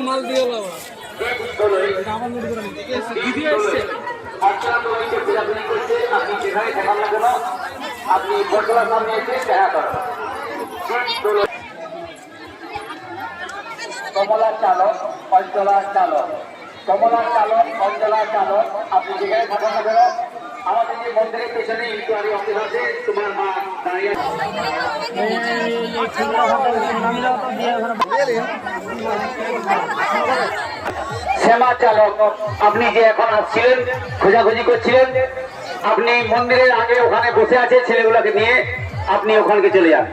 মাল দিয়ে আপনি বটতলার সামনে এসে দেখা করেন। কমলার চালক, পঞ্চলার চালক, কমলার চালক, পঞ্চলার চালক, আপনি যেখানে থাকেন না কেন, আমাদের যে মন্দিরের পেছনে ইনকোয়ারি অফিস আছে, তোমার মা দাঁড়িয়ে শ্যামা চালক, আপনি যে এখন আসছিলেন খোঁজাখুঁজি করছিলেন, আপনি মন্দিরের আগে ওখানে বসে আছে ছেলেগুলোকে নিয়ে, আপনি ওখানে চলে যান।